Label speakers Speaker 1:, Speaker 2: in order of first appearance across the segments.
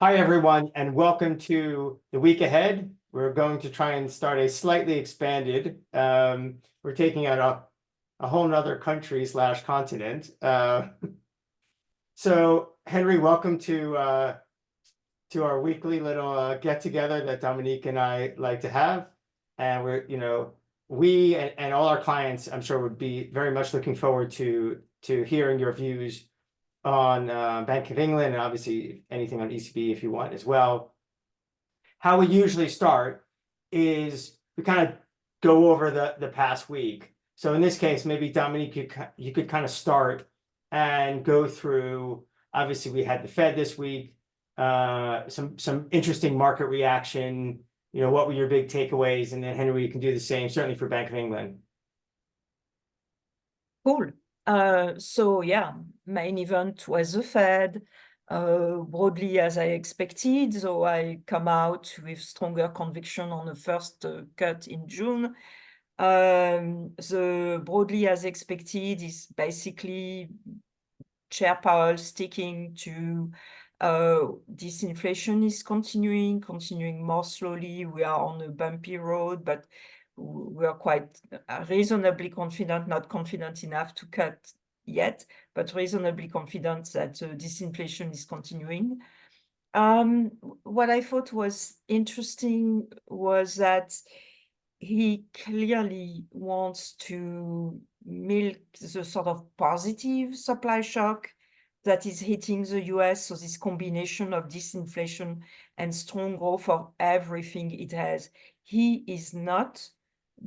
Speaker 1: Hi, everyone, and welcome to the week ahead. We're going to try and start a slightly expanded. We're taking out a whole nother country slash continent. So, Henry, welcome to our weekly little get together that Dominique and I like to have. And we and all our clients, I'm sure, would be very much looking forward to hearing your views on Bank of England, and obviously anything on ECB if you want as well. How we usually start is we kind of go over the past week. So in this case, maybe Dominique, you could kind of start and go through. Obviously, we had the Fed this week, some interesting market reaction. What were your big takeaways? And then Henry, you can do the same, certainly for Bank of England.
Speaker 2: Cool. So yeah, main event was the Fed, broadly as I expected. So I come out with stronger conviction on the first cut in June. The broadly as expected is basically Chair Powell sticking to disinflation is continuing more slowly. We are on a bumpy road, but we are quite reasonably confident, not confident enough to cut yet, but reasonably confident that disinflation is continuing. What I thought was interesting was that he clearly wants to milk the sort of positive supply shock that is hitting the US. So this combination of disinflation and strong growth for everything it has. He is not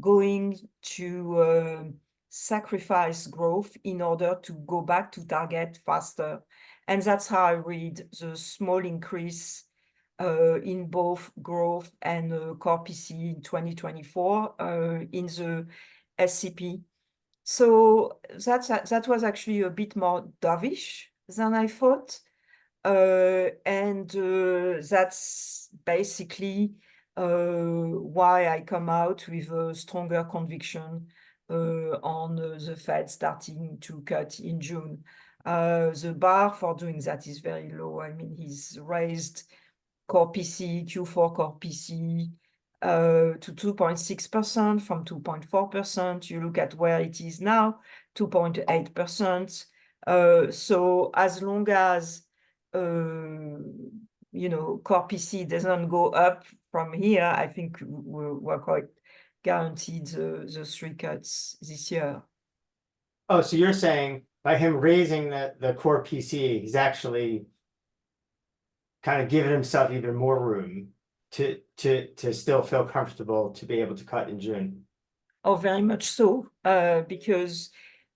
Speaker 2: going to sacrifice growth in order to go back to target faster. And that's how I read the small increase in both growth and core PC in 2024 in the SCP. So that was actually a bit more dovish than I thought. And that's basically why I come out with a stronger conviction on the Fed starting to cut in June. The bar for doing that is very low. I mean, he's raised core PC, Q4 core PC to 2.6% from 2.4%. You look at where it is now, 2.8%. So as long as core PC doesn't go up from here, I think we're quite guaranteed the three cuts this year.
Speaker 1: Oh, so you're saying by him raising the core PC, he's actually kind of giving himself even more room to still feel comfortable to be able to cut in June.
Speaker 2: Oh, very much so, because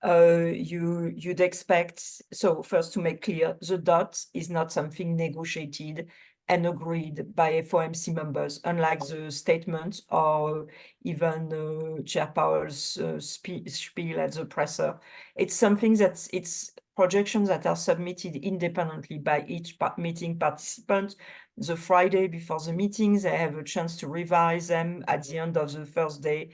Speaker 2: you'd expect, so first to make clear, the dot is not something negotiated and agreed by FOMC members, unlike the statement or even Chair Powell's spiel at the presser. It's something it's projections that are submitted independently by each meeting participant. The Friday before the meetings, they have a chance to revise them at the end of the first day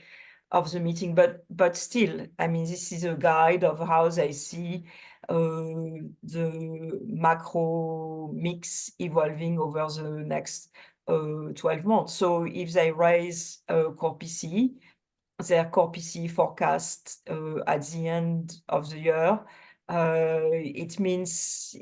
Speaker 2: of the meeting, but still, I mean, this is a guide of how they see the macro mix evolving over the next 12 months. So if they raise core PC, their core PC forecast at the end of the year, it means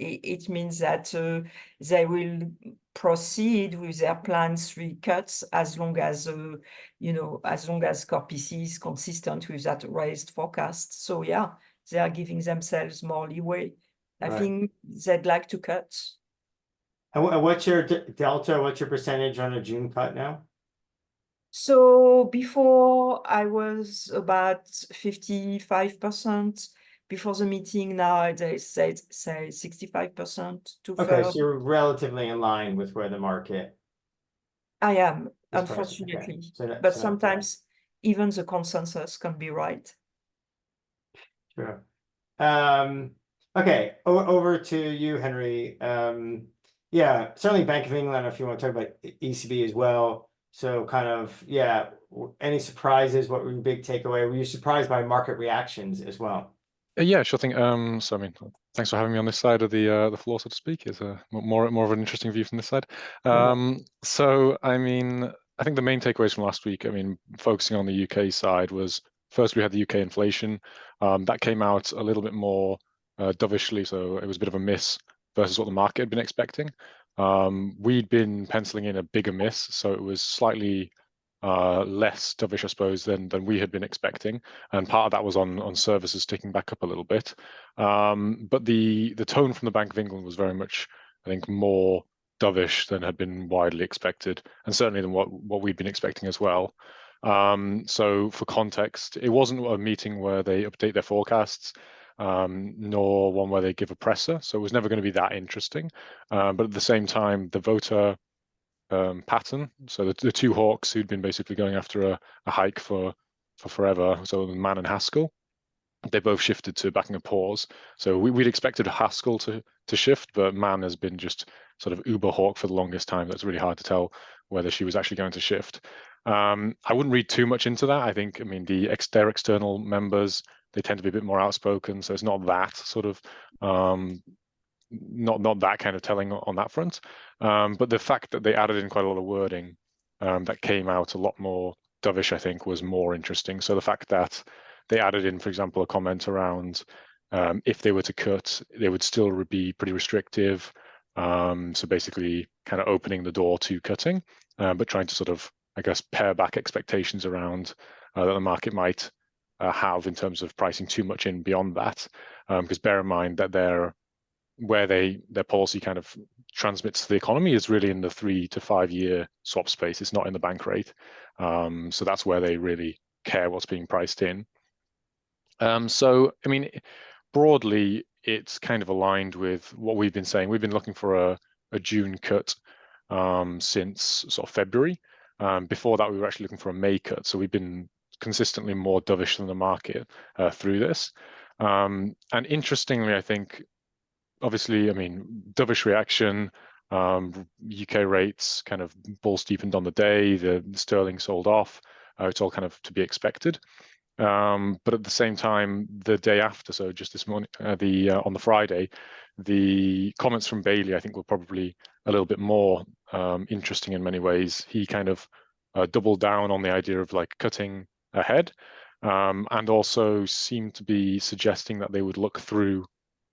Speaker 2: that they will proceed with their planned 3 cuts as long as as long as core PC is consistent with that raised forecast. So yeah, they are giving themselves more leeway. I think they'd like to cut.
Speaker 1: And what's your delta? What's your percentage on a June cut now?
Speaker 2: So before I was about 55% before the meeting. Now they say 65% to
Speaker 1: Okay,
Speaker 2: third.
Speaker 1: so you're relatively in line with where the market
Speaker 2: I am,
Speaker 1: is pricing. Okay.
Speaker 2: unfortunately,
Speaker 1: So
Speaker 2: but
Speaker 1: not
Speaker 2: sometimes even the consensus can be right.
Speaker 1: Sure. Okay, over to you, Henry. Yeah, certainly Bank of England, if you want to talk about ECB as well. So kind of, yeah, any surprises? What were your big takeaway? Were you surprised by market reactions as well?
Speaker 3: Yeah, sure thing. So I mean, thanks for having me on this side of the floor, so to speak. It's a more of an interesting view from this side. So I mean, I think the main takeaways from last week, I mean, focusing on the UK side was first we had the UK inflation. That came out a little bit more dovishly, so it was a bit of a miss versus what the market had been expecting. We'd been penciling in a bigger miss, so it was slightly less dovish, I suppose, than we had been expecting, and part of that was on services ticking back up a little bit. But the tone from the Bank of England was very much, I think, more dovish than had been widely expected, and certainly than what we'd been expecting as well. So for context, it wasn't a meeting where they update their forecasts, nor one where they give a presser. So it was never going to be that interesting. But at the same time, the voter pattern. So the two hawks who'd been basically going after a hike for forever, so Mann and Haskell, they both shifted to backing a pause. So we'd expected Haskell to shift, but Mann has been just sort of uber hawk for the longest time. That's really hard to tell whether she was actually going to shift. I wouldn't read too much into that. I think, I mean, their external members, they tend to be a bit more outspoken, so it's not that sort of not that kind of telling on that front. But the fact that they added in quite a lot of wording that came out a lot more dovish, I think, was more interesting. So the fact that they added in, for example, a comment around if they were to cut, they would still be pretty restrictive. So basically kind of opening the door to cutting, but trying to sort of, I guess, pare back expectations around that the market might have in terms of pricing too much in beyond that. Because bear in mind that where their policy kind of transmits to the economy is really in the 3 to 5 year swap space. It's not in the bank rate. So that's where they really care what's being priced in. So, I mean, broadly, it's kind of aligned with what we've been saying. We've been looking for a June cut since sort of February. Before that, we were actually looking for a May cut. So we've been consistently more dovish than the market through this. And interestingly, I think, obviously, I mean, dovish reaction, UK rates kind of bull steepened on the day, the sterling sold off. It's all kind of to be expected. But at the same time, the day after, so just this morning, on the Friday, the comments from Bailey, I think, were probably a little bit more interesting in many ways. He kind of doubled down on the idea of like cutting ahead, and also seemed to be suggesting that they would look through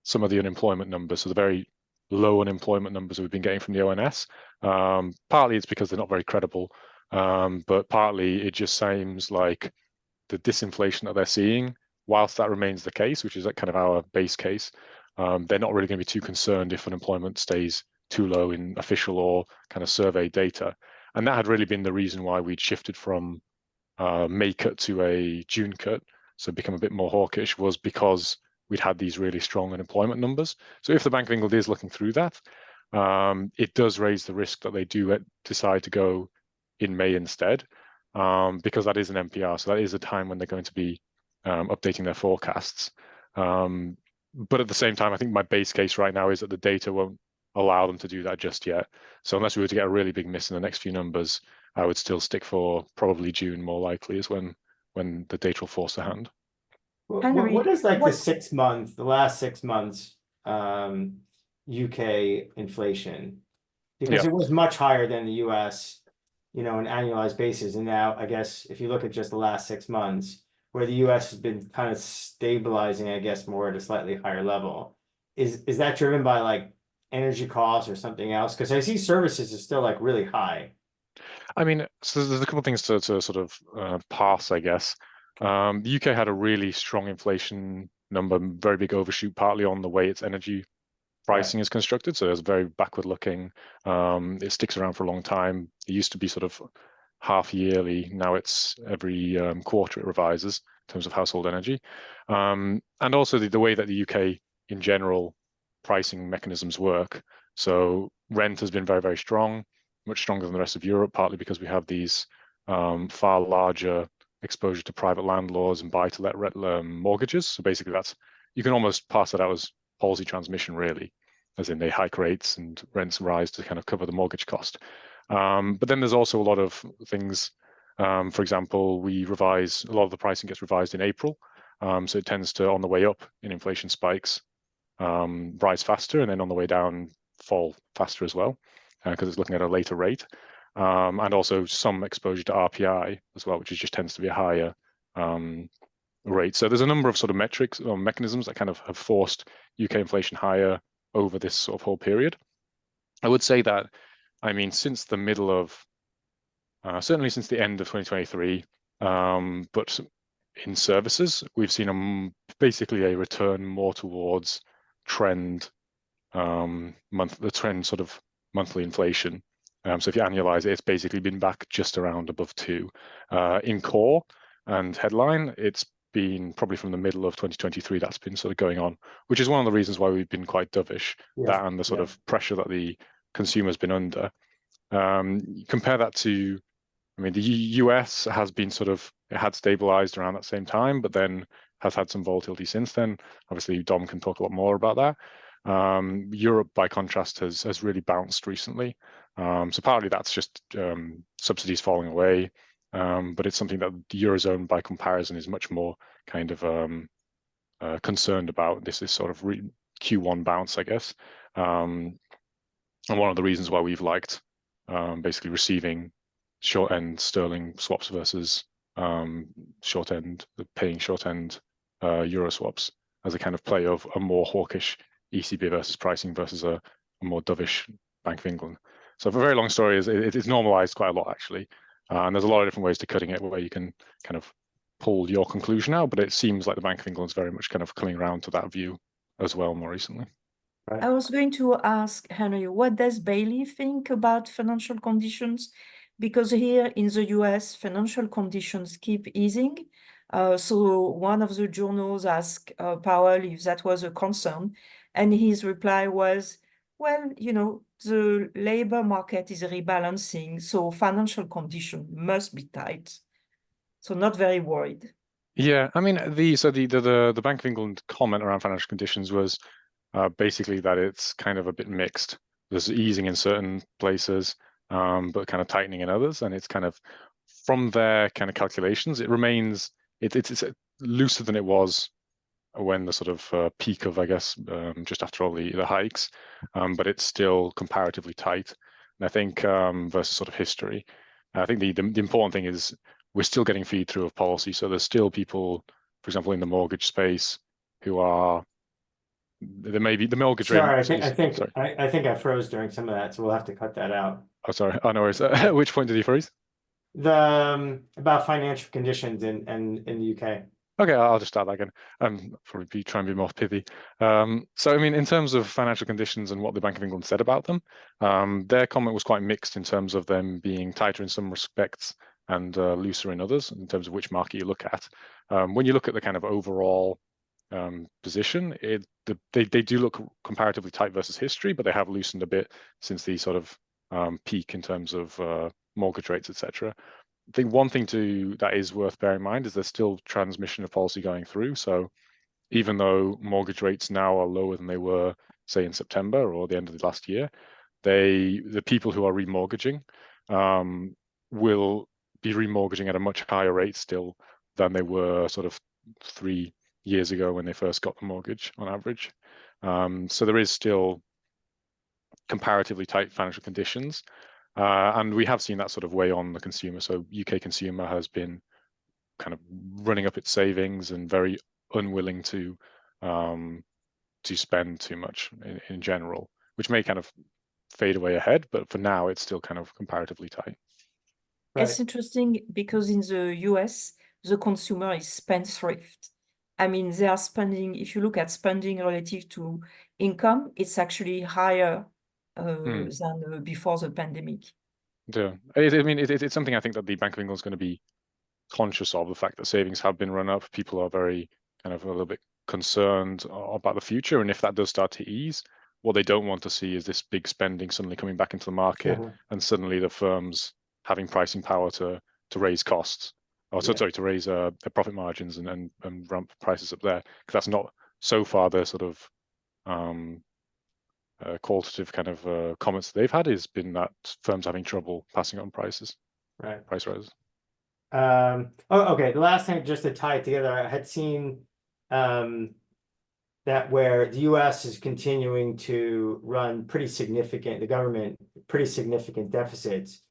Speaker 3: some of the unemployment numbers, so the very low unemployment numbers we've been getting from the ONS. Partly it's because they're not very credible, but partly it just seems like the disinflation that they're seeing, whilst that remains the case, which is like kind of our base case, they're not really going to be too concerned if unemployment stays too low in official or kind of survey data. And that had really been the reason why we'd shifted from May cut to a June cut, so become a bit more hawkish, was because we'd had these really strong unemployment numbers. So if the Bank of England is looking through that, it does raise the risk that they do decide to go in May instead, because that is an MPR. So that is a time when they're going to be updating their forecasts. But at the same time, I think my base case right now is that the data won't allow them to do that just yet. So unless we were to get a really big miss in the next few numbers, I would still stick for probably June, more likely, is when the data will force the hand.
Speaker 1: What is like the last 6 months UK inflation? Because it was much higher than the US, you know, an annualized basis. And now I guess if you look at just the last 6 months, where the US has been kind of stabilizing, I guess, more at a slightly higher level, is that driven by like energy costs or something else? Because I see services is still like really high.
Speaker 3: I mean, so there's a couple of things to sort of pass, I guess. The UK had a really strong inflation number, very big overshoot, partly on the way its energy pricing is constructed. So it's very backward looking. It sticks around for a long time. It used to be sort of half yearly. Now it's every quarter it revises in terms of household energy. And also the way that the UK in general pricing mechanisms work. So rent has been very, very strong, much stronger than the rest of Europe, partly because we have these far larger exposure to private landlords and buy-to-let mortgages. So basically you can almost pass that out as policy transmission, really, as in they hike rates and rents rise to kind of cover the mortgage cost. But then there's also a lot of things. For example, a lot of the pricing gets revised in April. So it tends to, on the way up in inflation spikes, rise faster, and then on the way down, fall faster as well, because it's looking at a later rate. And also some exposure to RPI as well, which just tends to be a higher rate. So there's a number of sort of metrics or mechanisms that kind of have forced UK inflation higher over this sort of whole period. I would say that, I mean, since the middle of, certainly since the end of 2023, but in services, we've seen basically a return more towards trend, the trend sort of monthly inflation. So if you annualize it, it's basically been back just around above 2. In core and headline, it's been probably from the middle of 2023 that's been sort of going on, which is one of the reasons why we've been quite dovish, that and the sort of pressure that the consumer's been under. Compare that to, I mean, the US has been sort of, it had stabilized around that same time, but then has had some volatility since then. Obviously, Dom can talk a lot more about that. Europe, by contrast, has really bounced recently. So partly that's just subsidies falling away, but it's something that the Eurozone, by comparison, is much more kind of concerned about. This is sort of Q1 bounce, I guess. And one of the reasons why we've liked basically receiving short-end sterling swaps versus short-end, paying short-end euro swaps as a kind of play of a more hawkish ECB versus pricing versus a more dovish Bank of England. So for a very long story, it's normalized quite a lot, actually. And there's a lot of different ways to cutting it where you can kind of pull your conclusion out, but it seems like the Bank of England's very much kind of coming around to that view as well more recently.
Speaker 1: Right.
Speaker 2: I was going to ask Henry, what does Bailey think about financial conditions? Because here in the US, financial conditions keep easing. So one of the journals asked Powell if that was a concern, and his reply was, well, you know, the labor market is rebalancing, so financial condition must be tight. So not very worried.
Speaker 3: Yeah, I mean, the Bank of England comment around financial conditions was basically that it's kind of a bit mixed. There's easing in certain places, but kind of tightening in others, and it's kind of from their kind of calculations, it remains it's looser than it was when the sort of peak of, I guess, just after all the hikes, but it's still comparatively tight. And I think versus sort of history, I think the important thing is we're still getting feed through of policy. So there's still people, for example, in the mortgage space who are, there may be the mortgage rate.
Speaker 1: Sorry, I think I froze during some of that, so we'll have to cut that out.
Speaker 3: Oh, sorry. Oh, no worries. Which point did you freeze?
Speaker 1: The about financial conditions in the UK.
Speaker 3: Okay, I'll just start that again. Probably try and be more pithy. So, I mean, in terms of financial conditions and what the Bank of England said about them, their comment was quite mixed in terms of them being tighter in some respects and looser in others, in terms of which market you look at. When you look at the kind of overall position, they do look comparatively tight versus history, but they have loosened a bit since the sort of peak in terms of mortgage rates, etc. I think one thing that is worth bearing in mind is there's still transmission of policy going through. So even though mortgage rates now are lower than they were, say, in September or the end of the last year, the people who are remortgaging will be remortgaging at a much higher rate still than they were sort of 3 years ago when they first got the mortgage on average. So there is still comparatively tight financial conditions. And we have seen that sort of weigh on the consumer. So UK consumer has been kind of running up its savings and very unwilling to spend too much in general, which may kind of fade away ahead, but for now it's still kind of comparatively tight.
Speaker 1: Right.
Speaker 2: It's interesting because in the US, the consumer is spendthrift. I mean, they are spending, if you look at spending relative to income, it's actually higher than before the pandemic.
Speaker 3: Yeah, I mean, it's something I think that the Bank of England is going to be conscious of, the fact that savings have been run up. People are very kind of a little bit concerned about the future. And if that does start to ease, what they don't want to see is this big spending suddenly coming back into the market and suddenly the firms having pricing power to raise costs, or sorry, to raise their profit margins and ramp prices up there. Because that's not so far the sort of qualitative kind of comments they've had has been that firms having trouble passing on prices,
Speaker 1: right,
Speaker 3: price rises.
Speaker 1: Okay. The last thing, just to tie it together, I had seen that where the US is continuing to run the government, pretty significant deficits.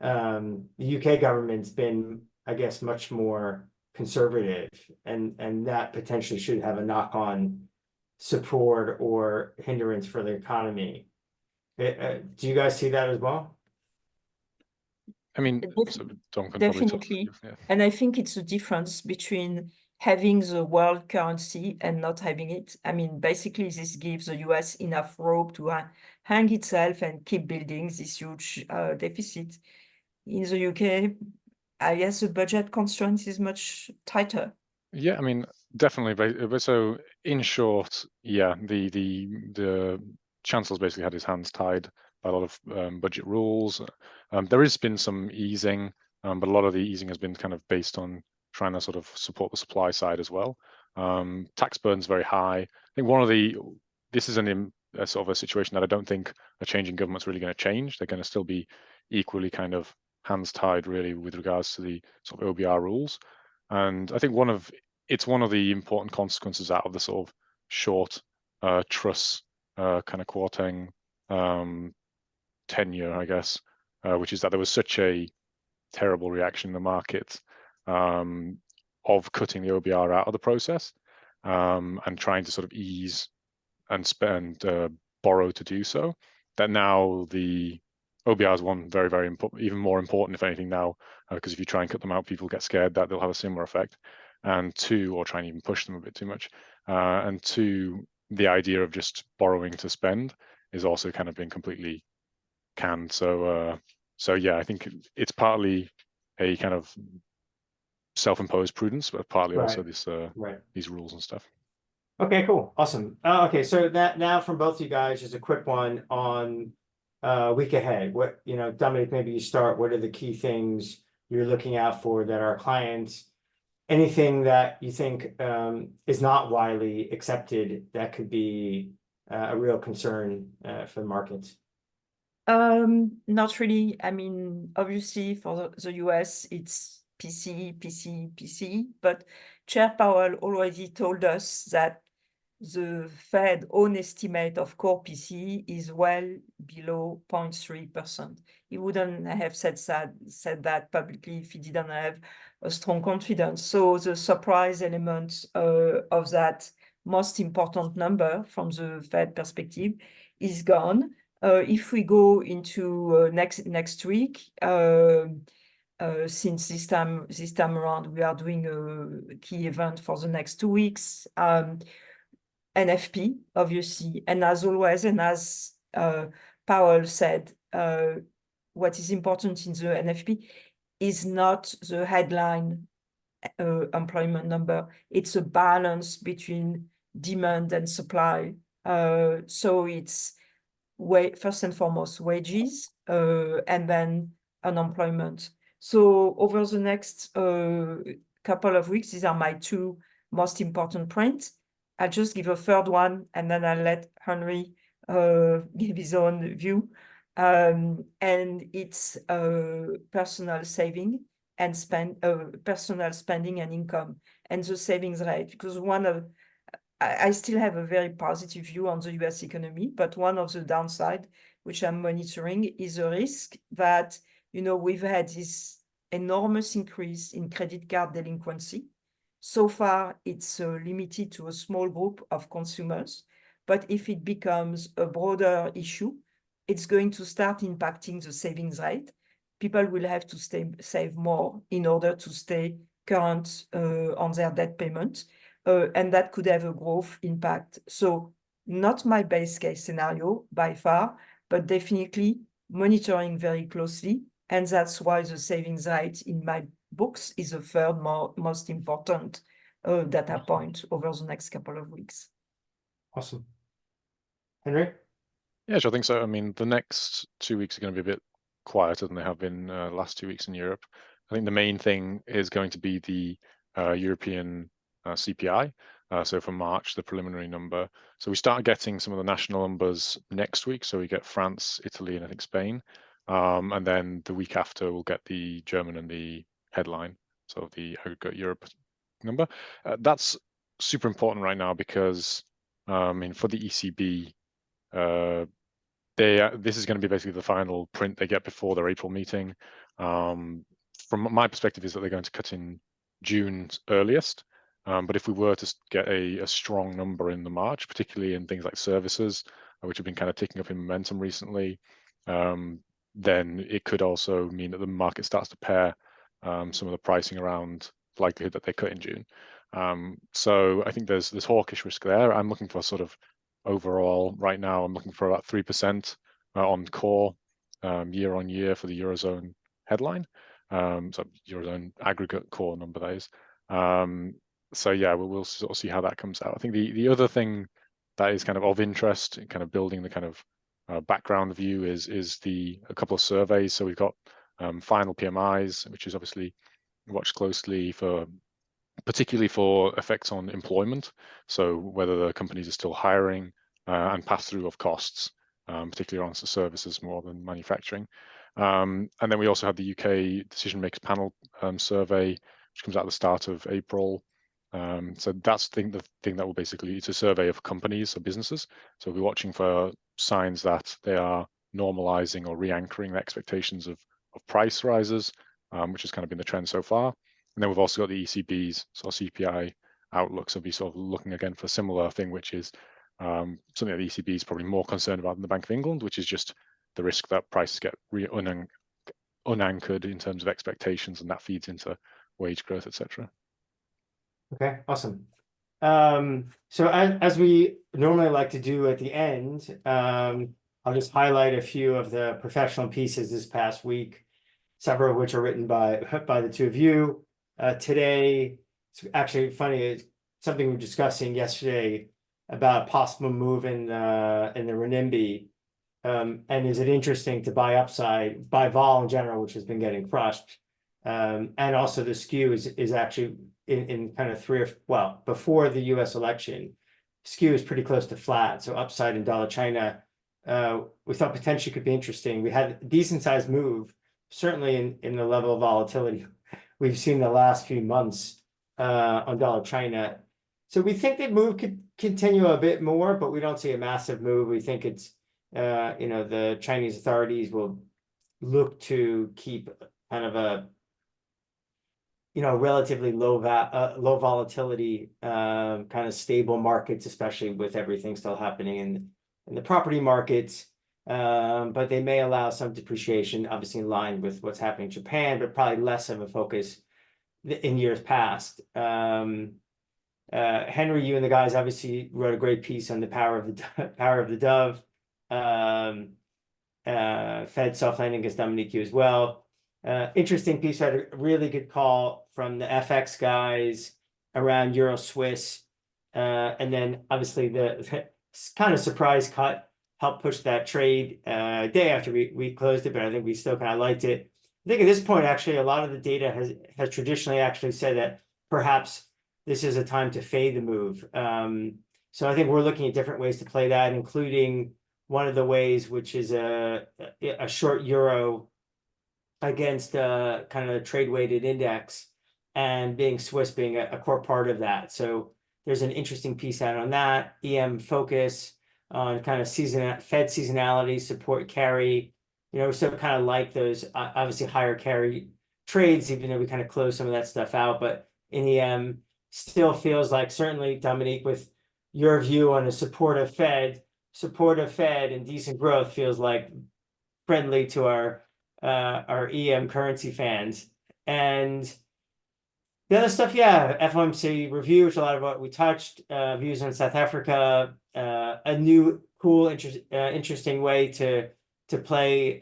Speaker 1: The UK government's been, I guess, much more conservative, and that potentially should have a knock-on support or hindrance for the economy. Do you guys see that as well?
Speaker 3: I mean,
Speaker 2: Def-
Speaker 3: so Dom can probably talk.
Speaker 2: Definitely.
Speaker 3: Yeah.
Speaker 2: And I think it's a difference between having the world currency and not having it. I mean, basically, this gives the US enough rope to hang itself and keep building this huge deficit. In the UK, I guess the budget constraint is much tighter.
Speaker 3: Yeah, I mean, definitely. But so, in short, yeah, the chancellor's basically had his hands tied by a lot of budget rules. There has been some easing, but a lot of the easing has been kind of based on trying to sort of support the supply side as well. Tax burden's very high. I think this is a sort of a situation that I don't think a change in government's really going to change. They're going to still be equally kind of hands tied, really, with regards to the sort of OBR rules. And I think it's one of the important consequences out of the sort of short truss kind of Kwarteng tenure, I guess, which is that there was such a terrible reaction in the market of cutting the OBR out of the process and trying to sort of ease and spend borrow to do so, that now the OBR is one very, very important, even more important, if anything, now, because if you try and cut them out, people get scared that they'll have a similar effect. And two, or try and even push them a bit too much. And two, the idea of just borrowing to spend is also kind of been completely canned. So yeah, I think it's partly a kind of self-imposed prudence, but partly also this these rules and stuff.
Speaker 1: Okay, cool. Awesome. Okay, so that now from both you guys, just a quick one on week ahead. What, Dominique, maybe you start. What are the key things you're looking out for that our clients, anything that you think is not widely accepted that could be a real concern for the markets?
Speaker 2: Not really. I mean, obviously for the US, it's PC, but Chair Powell already told us that the Fed own estimate of core PCE is well below 0.3%. He wouldn't have said that publicly if he didn't have a strong confidence. So the surprise element of that most important number from the Fed perspective is gone. If we go into next week, since this time around we are doing a key event for the next 2 weeks, NFP, obviously, and as always, and as Powell said, what is important in the NFP is not the headline employment number. It's a balance between demand and supply. So it's first and foremost wages, and then unemployment. So over the next couple of weeks, these are my two most important prints. I'll just give a third one, and then I'll let Henry give his own view. And it's personal saving and personal spending and income, and the savings rate, because I still have a very positive view on the US economy, but one of the downside, which I'm monitoring, is a risk that, we've had this enormous increase in credit card delinquency. So far, it's limited to a small group of consumers, but if it becomes a broader issue, it's going to start impacting the savings rate. People will have to save more in order to stay current on their debt payment. And that could have a growth impact. So not my base case scenario by far, but definitely monitoring very closely. And that's why the savings rate in my books is the third most important data point over the next couple of weeks.
Speaker 1: Awesome. Henry?
Speaker 3: Yeah, sure, I think so. I mean, the next 2 weeks are going to be a bit quieter than they have been last 2 weeks in Europe. I think the main thing is going to be the European CPI. So for March, the preliminary number. So we start getting some of the national numbers next week. So we get France, Italy, and I think Spain. And then the week after, we'll get the German and the headline. so the aggregate Europe number. That's super important right now because for the ECB, this is going to be basically the final print they get before their April meeting. From my perspective, is that they're going to cut in June earliest. But if we were to get a strong number in the March, particularly in things like services, which have been kind of ticking up in momentum recently, then it could also mean that the market starts to pair some of the pricing around the likelihood that they cut in June. So I think there's hawkish risk there. I'm looking for sort of overall right now. I'm looking for about 3% on core year on year for the Eurozone headline. So Eurozone aggregate core number, that is. So yeah, we'll sort of see how that comes out. I think the other thing that is kind of interest in kind of building the kind of background view is a couple of surveys. So we've got final PMIs, which is obviously watched closely for particularly for effects on employment. So whether the companies are still hiring and pass through of costs, particularly on services more than manufacturing. And then we also have the UK Decision Makers Panel survey, which comes out at the start of April. So that's the thing that will basically, it's a survey of companies or businesses. So we're watching for signs that they are normalizing or re-anchoring the expectations of price rises, which has kind of been the trend so far. And then we've also got the ECB's sort of CPI outlook. So we'll be sort of looking again for a similar thing, which is something that the ECB is probably more concerned about than the Bank of England, which is just the risk that prices get unanchored in terms of expectations, and that feeds into wage growth, etc.
Speaker 1: Okay, awesome. So as we normally like to do at the end, I'll just highlight a few of the professional pieces this past week, several of which are written by the two of you. Today, it's actually funny, it's something we were discussing yesterday about a possible move in the renminbi. And is it interesting to buy upside, buy vol in general, which has been getting crushed. And also the skew is actually in kind of before the US election, skew is pretty close to flat. So upside in dollar China, we thought potentially could be interesting. We had a decent sized move, certainly in the level of volatility we've seen the last few months on dollar China. So we think that move could continue a bit more, but we don't see a massive move. We think it's, the Chinese authorities will look to keep kind of a, relatively low volatility, kind of stable markets, especially with everything still happening in the property markets. But they may allow some depreciation, obviously in line with what's happening in Japan, but probably less of a focus in years past. Henry, you and the guys obviously wrote a great piece on the power of the dove. Fed soft landing against Dominique, you as well. Interesting piece. Had a really good call from the FX guys around Euro Swiss, and then obviously the kind of surprise cut helped push that trade day after we closed it, but I think we still kind of liked it. I think at this point, actually, a lot of the data has traditionally actually said that perhaps this is a time to fade the move. So I think we're looking at different ways to play that, including one of the ways, which is a short euro against kind of a trade weighted index, and being Swiss being a core part of that. So there's an interesting piece out on that. EM focus on kind of Fed seasonality, support carry. So kind of like those obviously higher carry trades, even though we kind of close some of that stuff out. But in EM still feels like, certainly Dominique, with your view on a supportive Fed and decent growth, feels like friendly to our EM currency fans. And the other stuff, FOMC review, which a lot of what we touched, views on South Africa, a new cool interesting way to play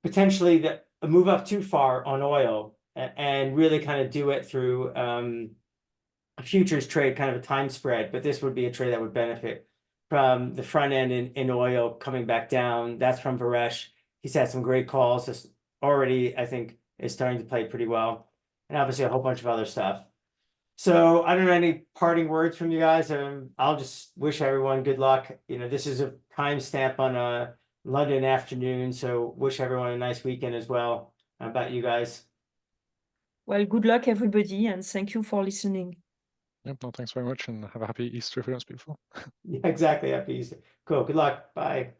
Speaker 1: potentially a move up too far on oil, and really kind of do it through a futures trade, kind of a time spread. But this would be a trade that would benefit from the front end in oil coming back down. That's from Varesh. He's had some great calls. This already, I think, is starting to play pretty well. And obviously a whole bunch of other stuff. So I don't know, any parting words from you guys? I'll just wish everyone good luck. This is a timestamp on a London afternoon, so wish everyone a nice weekend as well. How about you guys?
Speaker 2: Well, good luck, everybody, and thank you for listening.
Speaker 3: Yep, well, thanks very much, and have a happy Easter if we don't speak before.
Speaker 1: Yeah, exactly. Happy Easter. Cool. Good luck. Bye.